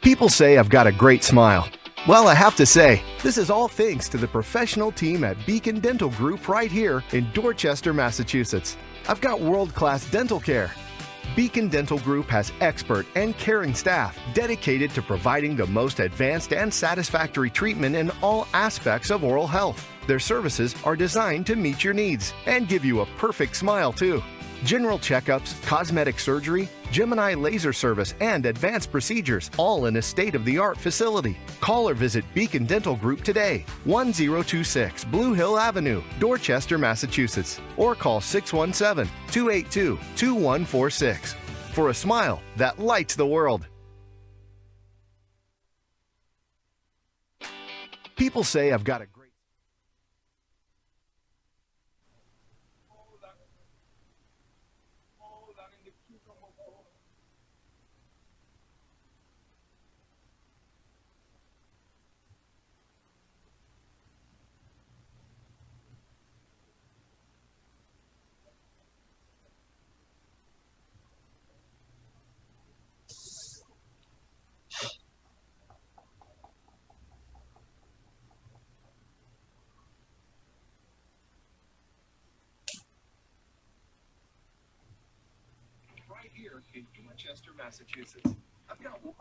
People say I've got a great smile. Well, I have to say, this is all thanks to the professional team at Beacon Dental Group right here in Dorchester, Massachusetts. I've got world-class dental care. Beacon Dental Group has expert and caring staff dedicated to providing the most advanced and satisfactory treatment in all aspects of oral health. Their services are designed to meet your needs and give you a perfect smile, too. General checkups, cosmetic surgery, Gemini laser service, and advanced procedures, all in a state-of-the-art facility. Call or visit Beacon Dental Group today, 1026 Blue Hill Avenue, Dorchester, Massachusetts, or call 617-282-2146 for a smile that lights the world. People say I've got a great... Here in Dorchester, Massachusetts. I've got one.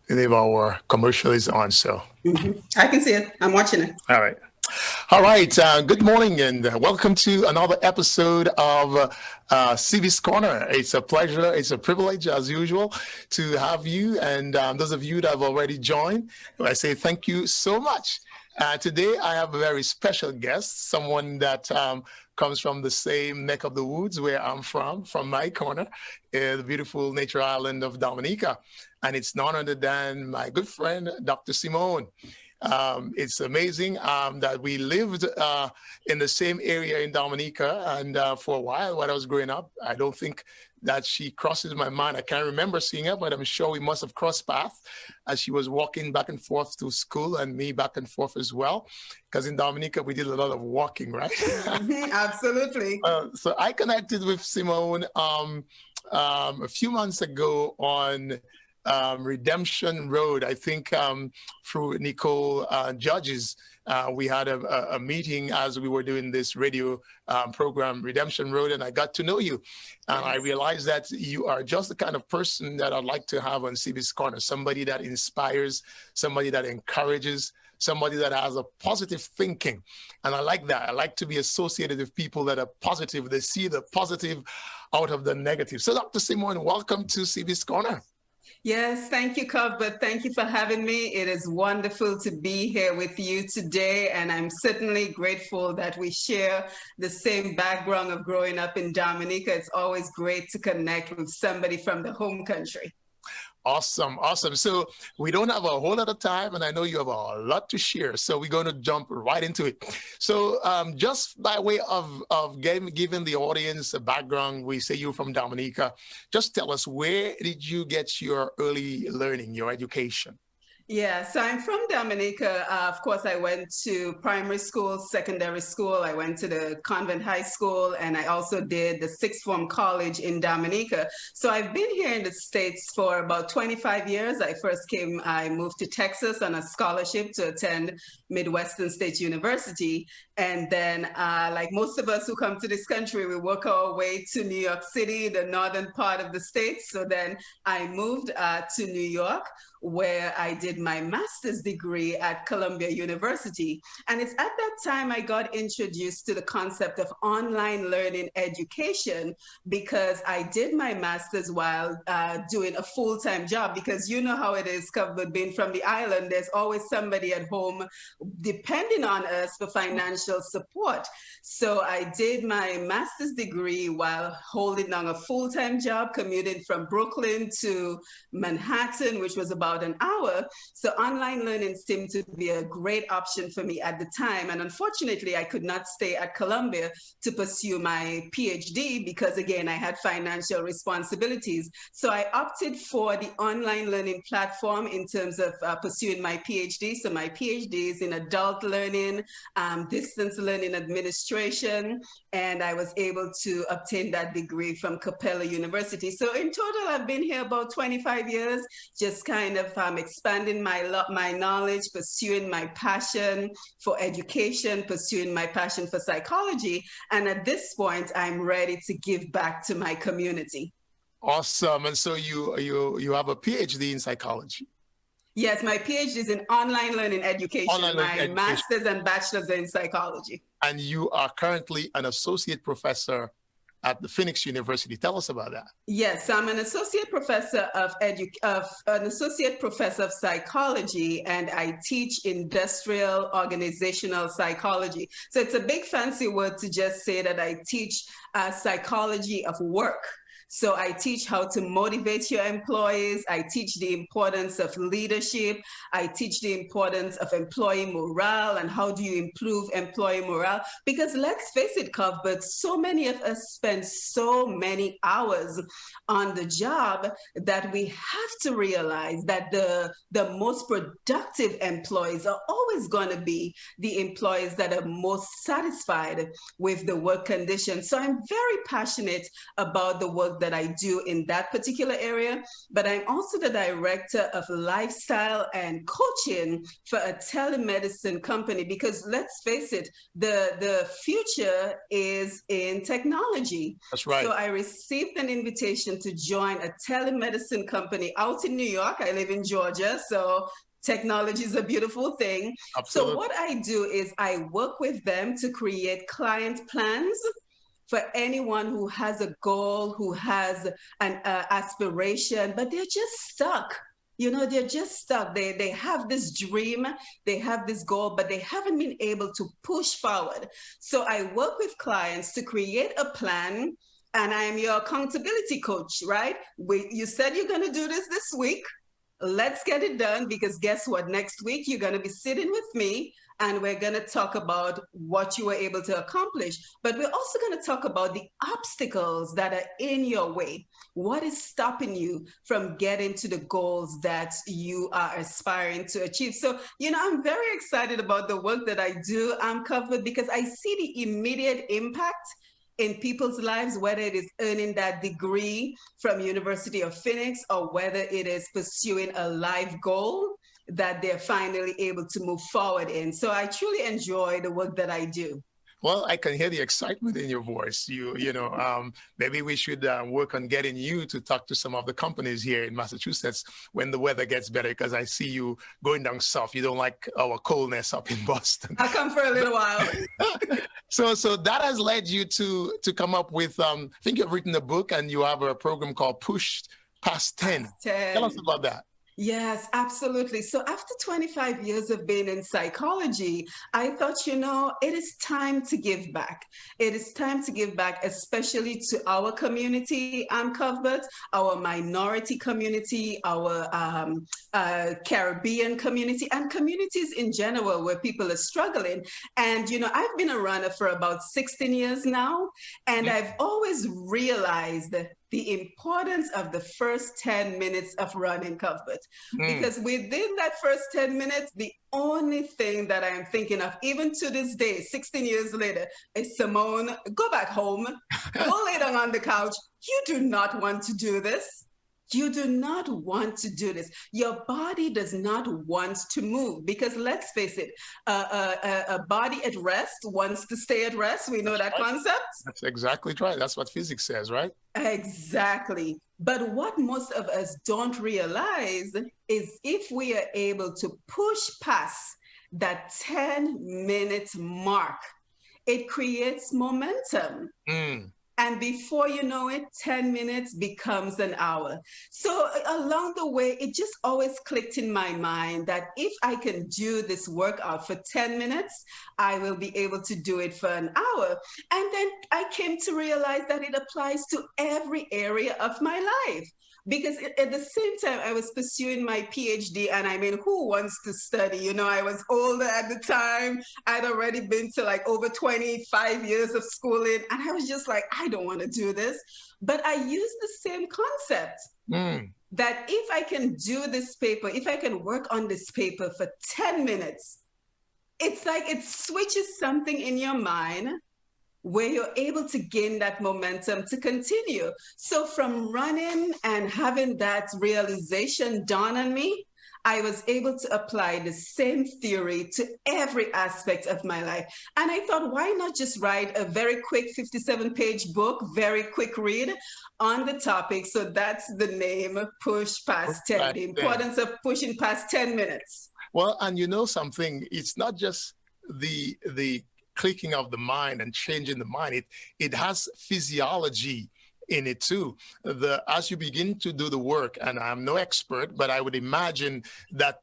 I believe our commercial is on, so. I can see it. I'm watching it. All right. All right. Good morning and welcome to another episode of CB's Corner. It's a pleasure. It's a privilege, as usual, to have you. And those of you that have already joined, I say thank you so much. Today, I have a very special guest, someone that comes from the same neck of the woods where I'm from my corner, the beautiful nature island of Dominica. And it's none other than my good friend, Dr. Simone. It's amazing that we lived in the same area in Dominica, and for a while when I was growing up, I don't think that she crosses my mind. I can't remember seeing her, but I'm sure we must have crossed paths as she was walking back and forth to school and me back and forth as well, because in Dominica we did a lot of walking, right? Absolutely. So I connected with Simone a few months ago on Redemption Road, I think through Nicole Judges. We had a meeting as we were doing this radio program, Redemption Road, and I got to know you. And I realized that you are just the kind of person that I'd like to have on CB's Corner, somebody that inspires, somebody that encourages, somebody that has a positive thinking. And I like that. I like to be associated with people that are positive. They see the positive out of the negative. So Dr. Simone, welcome to CB's Corner. Yes, thank you, Cuthbert. Thank you for having me. It is wonderful to be here with you today, and I'm certainly grateful that we share the same background of growing up in Dominica. It's always great to connect with somebody from the home country. Awesome. So we don't have a whole lot of time, and I know you have a lot to share, so we're going to jump right into it. So just by way of giving the audience a background, we say you're from Dominica. Just tell us, where did you get your early learning, your education? Yeah, so I'm from Dominica. Of course, I went to primary school, secondary school. I went to the convent high school, and I also did the sixth form college in Dominica. So I've been here in the States for about 25 years. I moved to Texas on a scholarship to attend Midwestern State University. And then, like most of us who come to this country, we work our way to New York City, the northern part of the state. So then I moved to New York, where I did my master's degree at Columbia University. And it's at that time I got introduced to the concept of online learning education, because I did my master's while doing a full-time job, because you know how it is, Cuthbert, being from the island, there's always somebody at home depending on us for financial support. So I did my master's degree while holding down a full-time job, commuting from Brooklyn to Manhattan, which was about about an hour. So online learning seemed to be a great option for me at the time. And unfortunately, I could not stay at Columbia to pursue my PhD because, again, I had financial responsibilities. So I opted for the online learning platform in terms of pursuing my PhD. So my PhD is in adult learning, distance learning administration, and I was able to obtain that degree from Capella University. So in total, I've been here about 25 years, just kind of expanding my knowledge, pursuing my passion for education, pursuing my passion for psychology. And at this point, I'm ready to give back to my community. Awesome. And so you have a PhD in psychology. Yes, my PhD is in online learning education. My master's and bachelor's are in psychology. And you are currently an associate professor at the Phoenix University. Tell us about that. Yes, I'm an associate professor of psychology, and I teach industrial organizational psychology. So it's a big fancy word to just say that I teach psychology of work. So I teach how to motivate your employees. I teach the importance of leadership. I teach the importance of employee morale and how do you improve employee morale. Because let's face it, Cuthbert, so many of us spend so many hours on the job that we have to realize that the most productive employees are always going to be the employees that are most satisfied with the work conditions. So I'm very passionate about the work that I do in that particular area, but I'm also the director of lifestyle and coaching for a telemedicine company, because let's face it, the future is in technology. That's right. So I received an invitation to join a telemedicine company out in New York. I live in Georgia, so technology is a beautiful thing. Absolutely. So what I do is I work with them to create client plans for anyone who has a goal, who has an aspiration, but they're just stuck. You know, they're just stuck. They have this dream, they have this goal, but they haven't been able to push forward. So I work with clients to create a plan, and I'm your accountability coach, right? You said you're going to do this week. Let's get it done, because guess what? Next week, you're going to be sitting with me and we're going to talk about what you were able to accomplish. But we're also going to talk about the obstacles that are in your way. What is stopping you from getting to the goals that you are aspiring to achieve? So, you know, I'm very excited about the work that I do. I'm covered because I see the immediate impact in people's lives, whether it is earning that degree from University of Phoenix or whether it is pursuing a life goal that they're finally able to move forward in. So I truly enjoy the work that I do. Well, I can hear the excitement in your voice. Maybe we should work on getting you to talk to some of the companies here in Massachusetts when the weather gets better, because I see you going down south. You don't like our coldness up in Boston. I'll come for a little while. So that has led you to come up with, I think you've written a book and you have a program called Push Past 10. Tell us about that. Yes, absolutely. So after 25 years of being in psychology, I thought, you know, it is time to give back. It is time to give back, especially to our community, Cuthbert, our minority community, our Caribbean community, and communities in general where people are struggling. And, you know, I've been a runner for about 16 years now, and I've always realized the importance of the first 10 minutes of running, Cuthbert. Because within that first 10 minutes, the only thing that I'm thinking of, even to this day, 16 years later, is Simone, go back home, go lay down on the couch. You do not want to do this. You do not want to do this. Your body does not want to move, because let's face it, a body at rest wants to stay at rest. We know that concept. That's exactly right. That's what physics says, right? Exactly. But what most of us don't realize is if we are able to push past that 10 minutes mark, it creates momentum. And before you know it, 10 minutes becomes an hour. So along the way, it just always clicked in my mind that if I can do this workout for 10 minutes, I will be able to do it for an hour. And then I came to realize that it applies to every area of my life. because at the same time I was pursuing my PhD, and I mean, who wants to study? You know, I was older at the time. I'd already been to like over 25 years of schooling, and I was just like, I don't want to do this. But I used the same concept. That if I can do this paper, if I can work on this paper for 10 minutes, it's like it switches something in your mind where you're able to gain that momentum to continue. So from running and having that realization dawn on me, I was able to apply the same theory to every aspect of my life. And I thought, why not just write a very quick 57-page book, very quick read on the topic? So that's the name, Push Past 10, the importance of pushing past 10 minutes. Well, and you know something, it's not just the clicking of the mind and changing the mind. It has physiology in it too. As you begin to do the work, and I'm no expert, but I would imagine that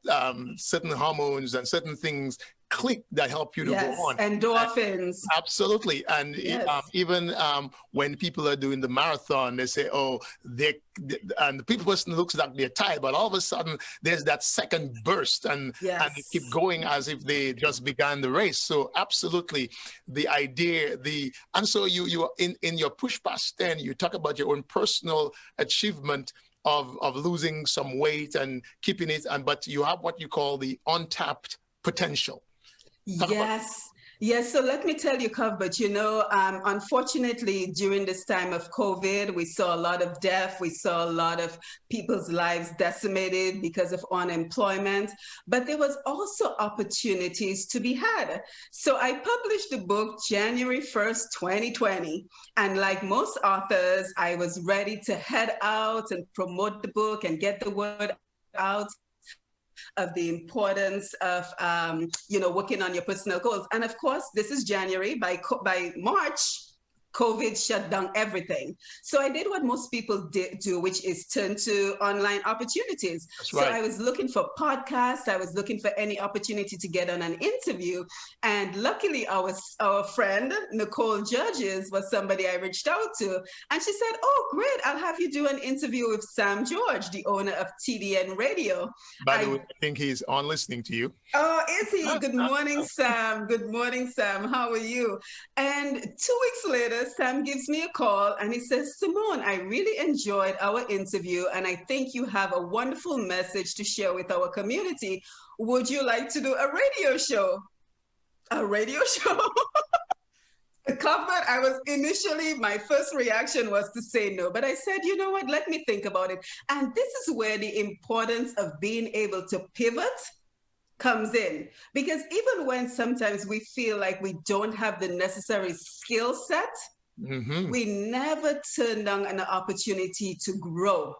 certain hormones and certain things click that help you to go on. Endorphins. Absolutely. And even when people are doing the marathon, they say, oh, and the person looks like they're tired, but all of a sudden there's that second burst, and they keep going as if they just began the race. So absolutely, the idea, and so you in your Push Past 10, you talk about your own personal achievement of losing some weight and keeping it, but you have what you call the untapped potential. Yes. So let me tell you, Cuthbert, you know, unfortunately, during this time of COVID, we saw a lot of death. We saw a lot of people's lives decimated because of unemployment. But there was also opportunities to be had. So I published the book January 1st, 2020. And like most authors, I was ready to head out and promote the book and get the word out of the importance of, working on your personal goals. And of course, this is January. By March, COVID shut down everything. So I did what most people do, which is turn to online opportunities. That's right. So I was looking for podcasts. I was looking for any opportunity to get on an interview. And luckily, our friend, Nicole Judges, was somebody I reached out to. And she said, oh, great, I'll have you do an interview with Sam George, the owner of TDN Radio. By the way, I think he's on listening to you. Oh, is he? Good morning, Sam. Good morning, Sam. How are you? And 2 weeks later, Sam gives me a call and he says, Simone, I really enjoyed our interview and I think you have a wonderful message to share with our community. Would you like to do a radio show? A radio show? Cuthbert, I was initially, my first reaction was to say no, but I said, you know what, let me think about it. And this is where the importance of being able to pivot comes in, because even when sometimes we feel like we don't have the necessary skill set, we never turn down an opportunity to grow.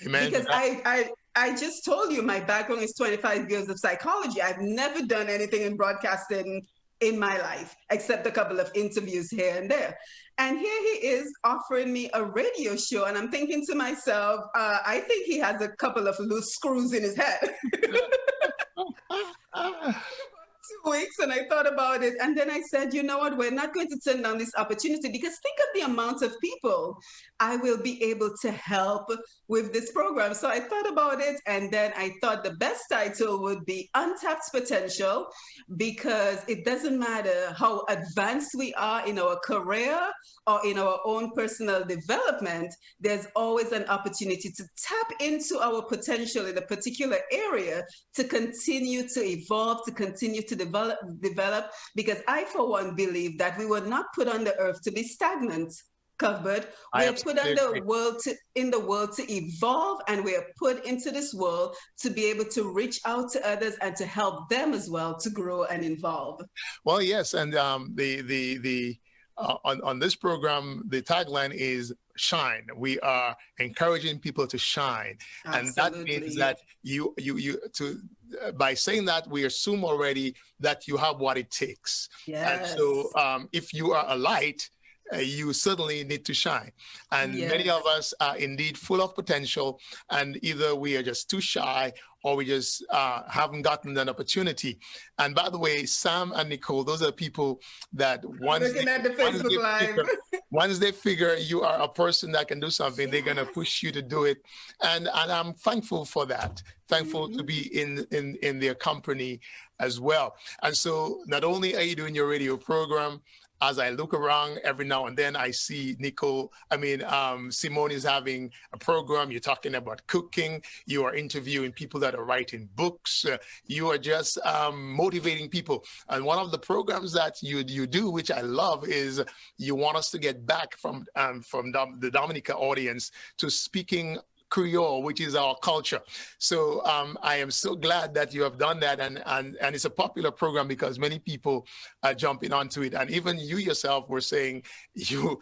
Amen. Because I just told you my background is 25 years of psychology. I've never done anything in broadcasting in my life, except a couple of interviews here and there. And here he is offering me a radio show. And I'm thinking to myself, I think he has a couple of loose screws in his head. 2 weeks and I thought about it. And then I said, you know what, we're not going to turn down this opportunity, because think of the amount of people I will be able to help with this program. So I thought about it. And then I thought the best title would be Untapped Potential, because it doesn't matter how advanced we are in our career or in our own personal development, there's always an opportunity to tap into our potential in a particular area to continue to evolve, to continue to develop, because I, for one, believe that we were not put on the earth to be stagnant, Cuthbert. We are put on the world in the world to evolve, and we are put into this world to be able to reach out to others and to help them as well to grow and evolve. Well, yes, and on this program, the tagline is shine. We are encouraging people to shine. Absolutely. And that means that by saying that, we assume already that you have what it takes. Yes. And so if you are a light, you certainly need to shine. And Yes. many of us are indeed full of potential, and either we are just too shy or we just haven't gotten an opportunity. And by the way, Sam and Nicole, those are people that Looking at the Facebook Live. once they figure you are a person that can do something, they're going to push you to do it. And I'm thankful for that. Thankful to be in their company as well. And so not only are you doing your radio program, as I look around every now and then, I see Simone is having a program. You're talking about cooking. You are interviewing people that are writing books. You are just motivating people. And one of the programs that you do, which I love, is you want us to get back from the Dominica audience to speaking Creole, which is our culture. So I am so glad that you have done that, and it's a popular program because many people are jumping onto it. And even you yourself were saying you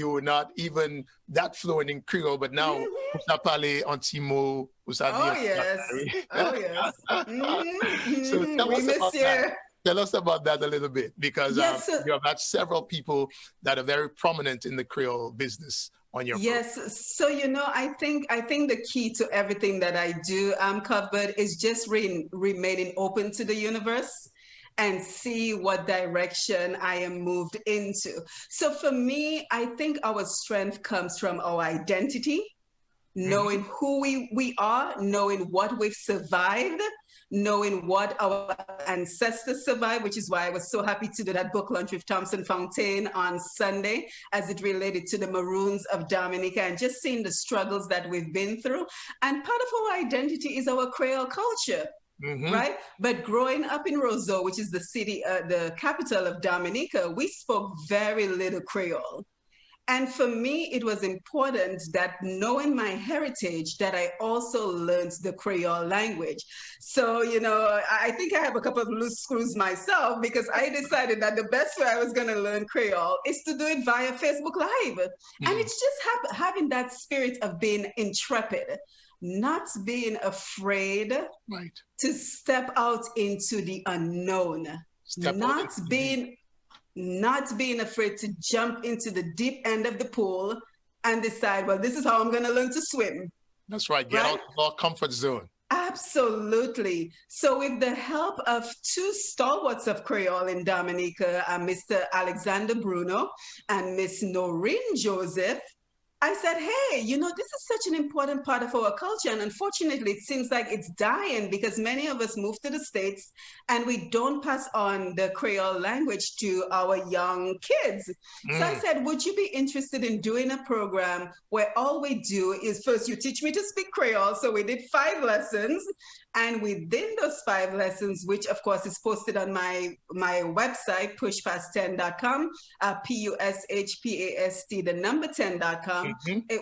were not even that fluent in Creole, but now usa parler un petit mot, usa Oh dire- yes. Oh yes. So tell We us miss about you. that. Tell us about that a little bit, because Yes. you have had several people that are very prominent in the Creole business on your program. Yes, so I think the key to everything that I do, Cuthbert, is just remaining open to the universe and see what direction I am moved into. So for me, I think our strength comes from our identity, knowing who we are, knowing what we've survived, knowing what our ancestors survived, which is why I was so happy to do that book launch with Thompson Fontaine on Sunday, as it related to the Maroons of Dominica, and just seeing the struggles that we've been through. And part of our identity is our Creole culture. Right? But growing up in Roseau, which is the city, the capital of Dominica, we spoke very little Creole. And for me, it was important that knowing my heritage, that I also learned the Creole language. So, I think I have a couple of loose screws myself, because I decided that the best way I was going to learn Creole is to do it via Facebook Live. And it's just having that spirit of being intrepid, not being afraid to step out into the unknown, not being afraid to jump into the deep end of the pool and decide, well, this is how I'm going to learn to swim. That's right. Get out of our comfort zone. Absolutely. So with the help of two stalwarts of Creole in Dominica, Mr. Alexander Bruno and Miss Noreen Joseph, I said, hey, this is such an important part of our culture. And unfortunately, it seems like it's dying because many of us moved to the States and we don't pass on the Creole language to our young kids. So I said, would you be interested in doing a program where all we do is first you teach me to speak Creole? So we did 5 lessons. And within those 5 lessons, which of course is posted on my website, pushpast10.com, PUSHPAST, the number 10.com,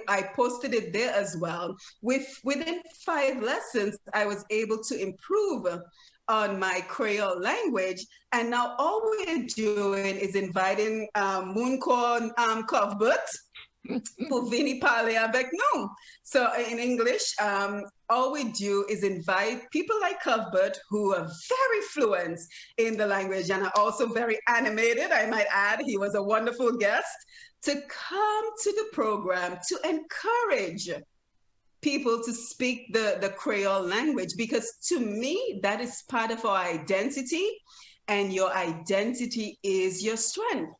I posted it there as well. Within 5 lessons, I was able to improve on my Creole language. And now all we're doing is inviting Mooncorn Cuthbert pour venir parler avec nous. So in English, all we do is invite people like Cuthbert, who are very fluent in the language and are also very animated, I might add. He was a wonderful guest, to come to the program to encourage people to speak the Creole language, because to me, that is part of our identity, and your identity is your strength.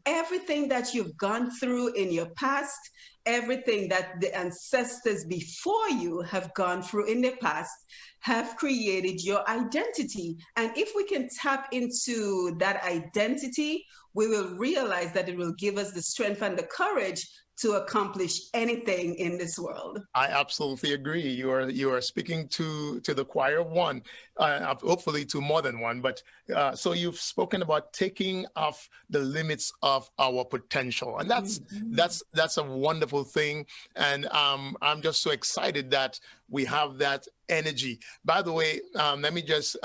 Everything that you've gone through in your past, everything that the ancestors before you have gone through in their past, have created your identity. And if we can tap into that identity, we will realize that it will give us the strength and the courage to accomplish anything in this world. I absolutely agree. You are speaking to the choir of one, hopefully to more than one. But so you've spoken about taking off the limits of our potential, and that's a wonderful thing. And I'm just so excited that we have that energy. By the way, let me just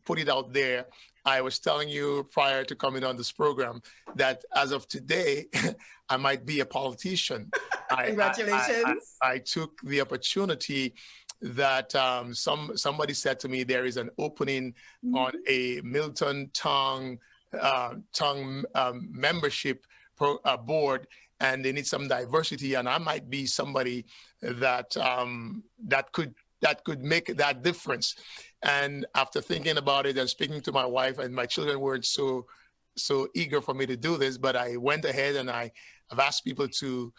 put it out there. I was telling you prior to coming on this program that as of today, I might be a politician. Congratulations. I took the opportunity that somebody said to me, there is an opening on a Milton Tongue membership board, and they need some diversity, and I might be somebody that that could make that difference. And after thinking about it and speaking to my wife, and my children weren't so eager for me to do this, but I went ahead and I've asked people to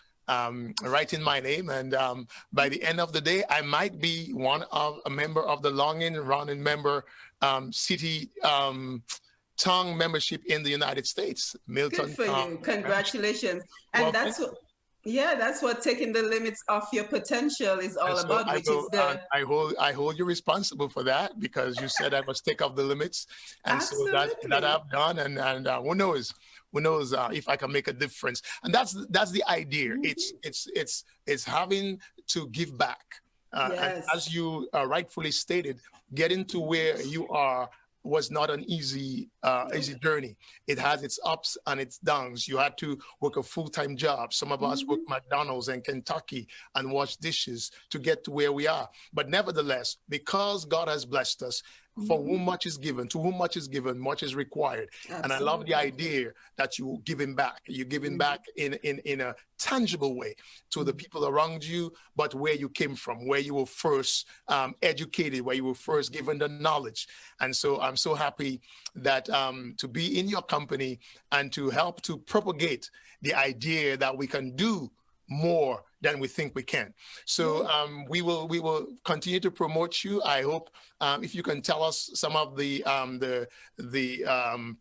write in my name, and by the end of the day, I might be a member of the longing running member city tongue membership in the United States. Milton. Good for you. Congratulations. And well, that's what taking the limits off your potential is all about, I hold you responsible for that, because you said I must take off the limits, and Absolutely. so that I've done, and who knows if I can make a difference. And that's the idea. It's having to give back, Yes. and as you rightfully stated, getting to where you are was not an easy journey. It has its ups and its downs. You had to work a full-time job. Some of us work McDonald's and Kentucky and wash dishes to get to where we are. But nevertheless, because God has blessed us, for whom much is given, to whom much is given, much is required. Absolutely. And I love the idea that you're giving back. You're giving back in a tangible way to the people around you, but where you came from, where you were first educated, where you were first given the knowledge. And so I'm so happy that to be in your company and to help to propagate the idea that we can do more than we think we can. So we will continue to promote you. I hope if you can tell us some of the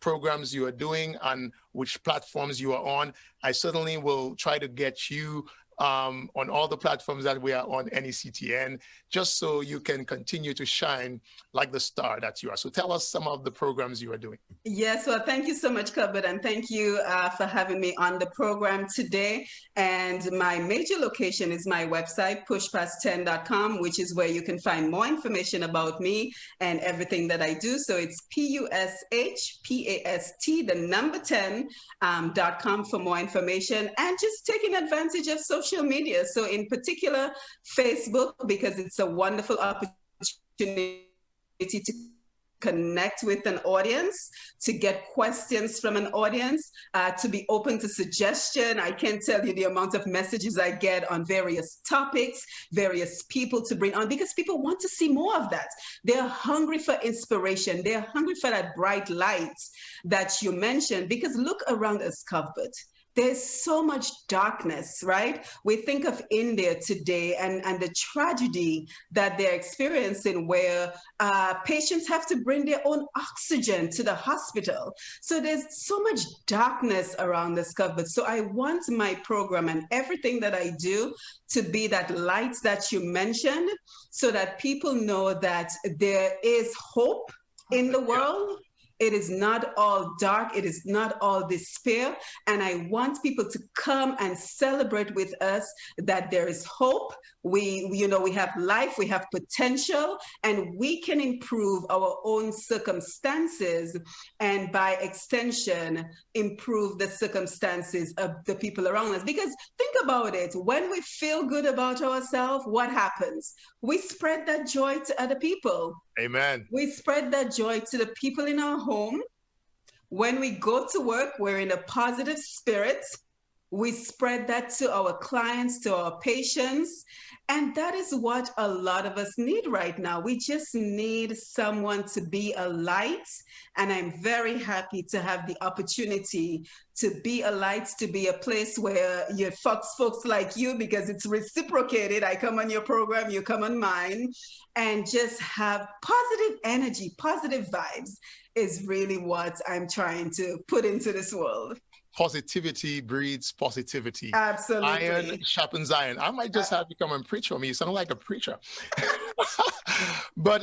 programs you are doing and which platforms you are on. I certainly will try to get you on all the platforms that we are on NECTN, just so you can continue to shine like the star that you are. So tell us some of the programs you are doing. Yes, well, thank you so much, Cuthbert, and thank you for having me on the program today. And my major location is my website, pushpast10.com, which is where you can find more information about me and everything that I do. So it's PUSHPAST, the number 10.com for more information, and just taking advantage of social media. So in particular, Facebook, because it's a wonderful opportunity to connect with an audience, to get questions from an audience, to be open to suggestion. I can't tell you the amount of messages I get on various topics, various people to bring on, because people want to see more of that. They're hungry for inspiration. They're hungry for that bright light that you mentioned, because look around us, Cuthbert. There's so much darkness, right? We think of India today and the tragedy that they're experiencing, where patients have to bring their own oxygen to the hospital. So there's so much darkness around this, Cuthbert. So I want my program and everything that I do to be that light that you mentioned, so that people know that there is hope in the world. It is not all dark. It is not all despair. And I want people to come and celebrate with us that there is hope. We have life, we have potential, and we can improve our own circumstances, and by extension, improve the circumstances of the people around us. Because think about it, when we feel good about ourselves, what happens? We spread that joy to other people. Amen. We spread that joy to the people in our home. When we go to work, we're in a positive spirit. We spread that to our clients, to our patients. And that is what a lot of us need right now. We just need someone to be a light. And I'm very happy to have the opportunity to be a light, to be a place where you folks like you, because it's reciprocated. I come on your program, you come on mine, and just have positive energy, positive vibes is really what I'm trying to put into this world. Positivity breeds positivity. Absolutely. Iron sharpens iron. I might just have you come and preach for me. You sound like a preacher. But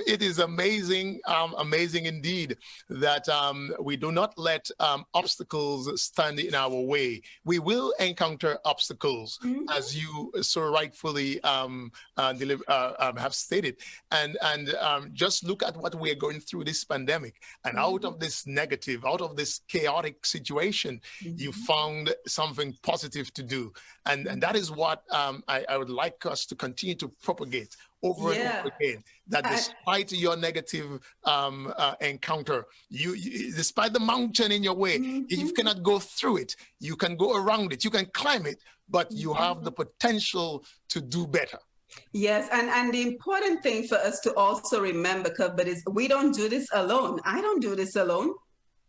it is amazing, amazing indeed that we do not let obstacles stand in our way. We will encounter obstacles, as you so rightfully have stated. And just look at what we're going through this pandemic. And out of this negative, out of this chaotic situation, you found something positive to do. And that is what I would like us to continue to propagate over and Yeah. over again. That despite your negative encounter, despite the mountain in your way, you cannot go through it. You can go around it. You can climb it, but you have the potential to do better. Yes, and the important thing for us to also remember, but is we don't do this alone. I don't do this alone.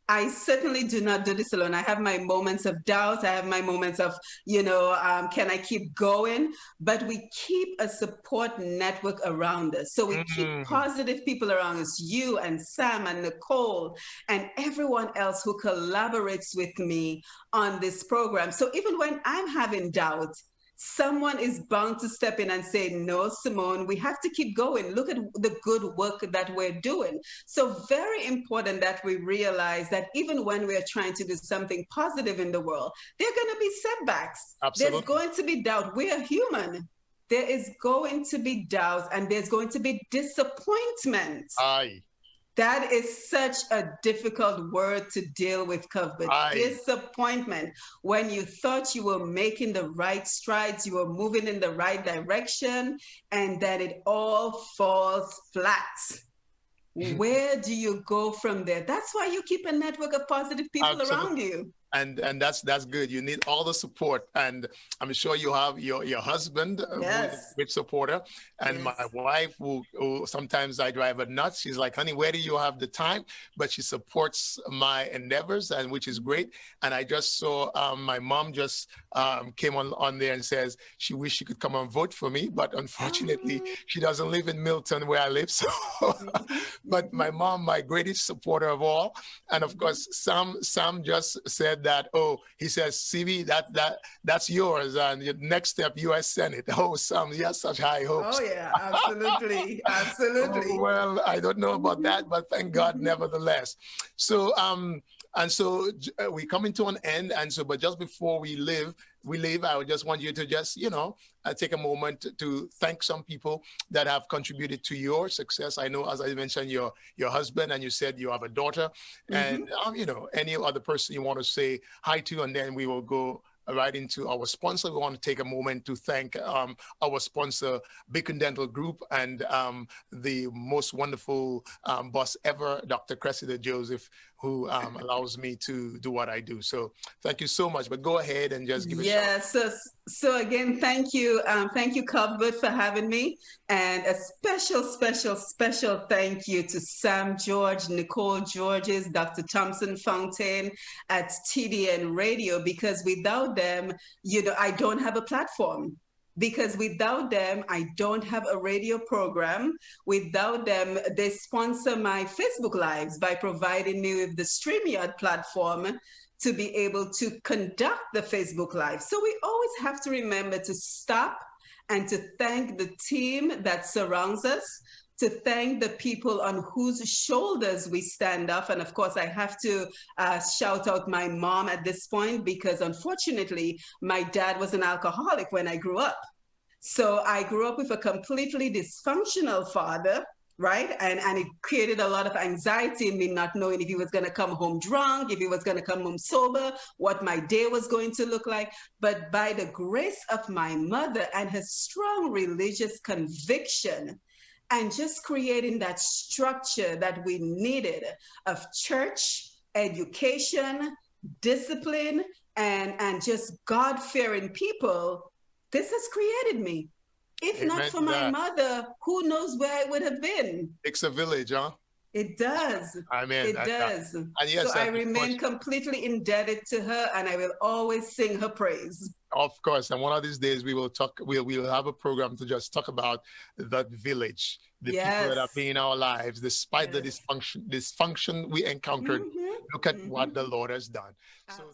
I certainly do not do this alone. I have my moments of doubt. I have my moments of, can I keep going? But we keep a support network around us. So we keep positive people around us, you and Sam and Nicole and everyone else who collaborates with me on this program. So even when I'm having doubt, someone is bound to step in and say, no, Simone, we have to keep going. Look at the good work that we're doing. So very important that we realize that even when we're trying to do something positive in the world, there are going to be setbacks. Absolutely. There's going to be doubt. We are human. There is going to be doubt and there's going to be disappointment. Aye. That is such a difficult word to deal with, Cuthbert. Disappointment. When you thought you were making the right strides, you were moving in the right direction, and then it all falls flat. Where do you go from there? That's why you keep a network of positive people around you. And that's good. You need all the support, and I'm sure you have your husband, who is a great supporter, and my wife, who sometimes I drive her nuts. She's like, honey, where do you have the time? But she supports my endeavors, and which is great. And I just saw my mom just came on there and says she wished she could come and vote for me, but unfortunately she doesn't live in Milton where I live. So, but my mom, my greatest supporter of all, and of course Sam just said that, he says, CV, that's yours, and your next step, U.S. Senate. Sam, he has such high hopes. Oh yeah, absolutely, absolutely. Well, I don't know about that, but thank God, nevertheless. So, we come into an end, and so, but just before we leave, I would just want you to just, take a moment to thank some people that have contributed to your success. I know, as I mentioned, your husband, and you said you have a daughter, and any other person you want to say hi to, and then we will go right into our sponsor. We want to take a moment to thank our sponsor, Beacon Dental Group, and the most wonderful boss ever, Dr. Cressida Joseph, who allows me to do what I do. So thank you so much. But go ahead and just give a shout. So again, thank you, Cuthbert, for having me, and a special thank you to Sam George, Nicole Georges, Dr. Thompson Fountain at TDN Radio, because without them, I don't have a platform. Because without them, I don't have a radio program. Without them, they sponsor my Facebook Lives by providing me with the StreamYard platform to be able to conduct the Facebook Live. So we always have to remember to stop and to thank the team that surrounds us, to thank the people on whose shoulders we stand up. And of course, I have to shout out my mom at this point, because unfortunately, my dad was an alcoholic when I grew up. So I grew up with a completely dysfunctional father, right? And it created a lot of anxiety in me, not knowing if he was going to come home drunk, if he was going to come home sober, what my day was going to look like. But by the grace of my mother and her strong religious conviction, and just creating that structure that we needed of church, education, discipline, and just God-fearing people, this has created me. If not for my mother, who knows where I would have been? It's a village, huh? It does. It does. And yes, so I remain completely indebted to her, and I will always sing her praise. Of course. And one of these days we will talk, we'll have a program to just talk about that village, the people that have been in our lives, despite the dysfunction we encountered. Look at what the Lord has done. So,